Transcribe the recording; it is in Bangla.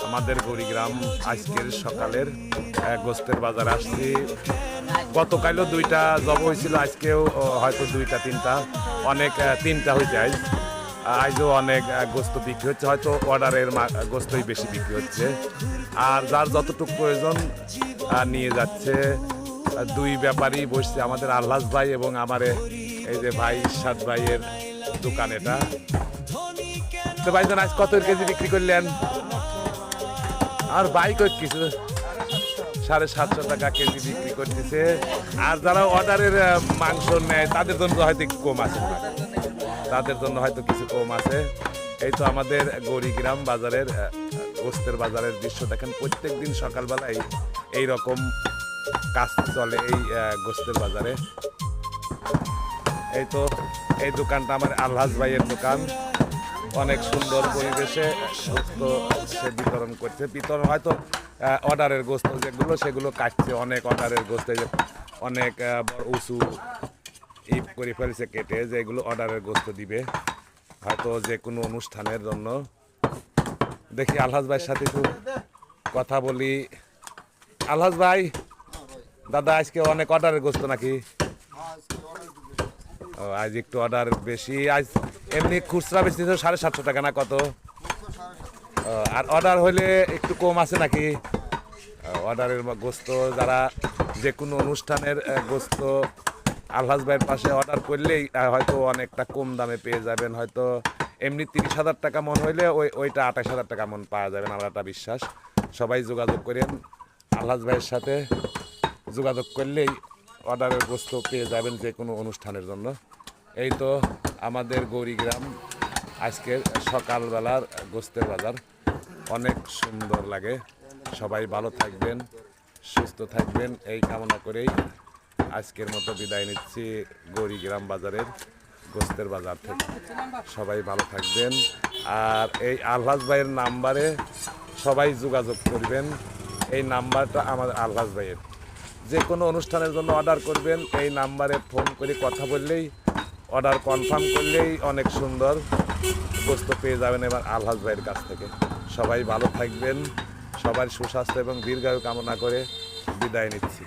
আমাদের গৌরীগ্রাম আজকের সকালের গোস্তের বাজার আসছি। গতকালও দুইটা জব হয়েছিল, আজকেও হয়তো দুইটা তিনটা, অনেক তিনটা হয়ে যায়। আজও অনেক গোস্ত বিক্রি হচ্ছে, হয়তো অর্ডারের গোস্তই বেশি বিক্রি হচ্ছে। আর যার যতটুকু প্রয়োজন নিয়ে যাচ্ছে। দুই ব্যাপারই বসছে, আমাদের আল্লাস ভাই এবং আমার এই যে ভাই ইরশাদ ভাইয়ের দোকান এটা। তো ভাইজান আজ কত কেজি বিক্রি করলেন? আর বাইক কিছু 750 টাকা কেজি বিক্রি করতেছে। আর যারা অর্ডারের মাংস নেয় তাদের জন্য হয়তো একটু কম আছে, তাদের জন্য হয়তো কিছু কম আছে। এই তো আমাদের গৌরীগ্রাম বাজারের গোস্তের বাজারের দৃশ্য দেখেন। প্রত্যেক দিন সকালবেলায় এইরকম কাজ চলে এই গোস্তের বাজারে। এই তো এই দোকানটা আমার আলহাজ ভাইয়ের দোকান। অনেক সুন্দর পরিবেশে গোস্ত সে বিতরণ করছে। বিতরণ হয়তো অর্ডারের গোস্ত যেগুলো সেগুলো কাটছে, অনেক অর্ডারের গোস্ত, অনেক উঁচু ইপ করে ফেলছে কেটে, যেগুলো অর্ডারের গোস্ত দিবে হয়তো যে কোনো অনুষ্ঠানের জন্য। দেখি আলহাজ ভাইয়ের সাথে একটু কথা বলি। আলহাজ ভাই, দাদা আজকে অনেক অর্ডারের গোস্ত নাকি? ও, আজ একটু অর্ডার বেশি। আজ এমনি খুচরা বেশি 750 টাকা না কত? আর অর্ডার হলে একটু কম আছে নাকি? অর্ডারের গোস্ত যারা যে কোনো অনুষ্ঠানের গোস্ত আলহাজ ভাইয়ের পাশে অর্ডার করলেই হয়তো অনেকটা কম দামে পেয়ে যাবেন। হয়তো এমনি 30,000 টাকা মন হইলে ওইটা 28,000 টাকা মন পাওয়া যাবেন, আমার একটা বিশ্বাস। সবাই যোগাযোগ করেন আলহাজ ভাইয়ের সাথে, যোগাযোগ করলেই অর্ডারের গোস্ত পেয়ে যাবেন যে কোনো অনুষ্ঠানের জন্য। এই তো আমাদের গৌরীগ্রাম আজকের সকালবেলার গোস্তের বাজার, অনেক সুন্দর লাগে। সবাই ভালো থাকবেন, সুস্থ থাকবেন, এই কামনা করেই আজকের মতো বিদায় নিচ্ছি গৌরীগ্রাম বাজারের গোস্তের বাজার থেকে। সবাই ভালো থাকবেন। আর এই আলহাজ ভাইয়ের নাম্বারে সবাই যোগাযোগ করবেন। এই নাম্বারটা আমাদের আলহাজ ভাইয়ের, যে কোনো অনুষ্ঠানের জন্য অর্ডার করবেন এই নাম্বারে ফোন করে কথা বললেই, অর্ডার কনফার্ম করলেই অনেক সুন্দর গোস্ত পেয়ে যাবেন এবার আলহাজ ভাইয়ের কাছ থেকে। সবাই ভালো থাকবেন, সবার সুস্বাস্থ্য এবং দীর্ঘায়ু কামনা করে বিদায় নিচ্ছি।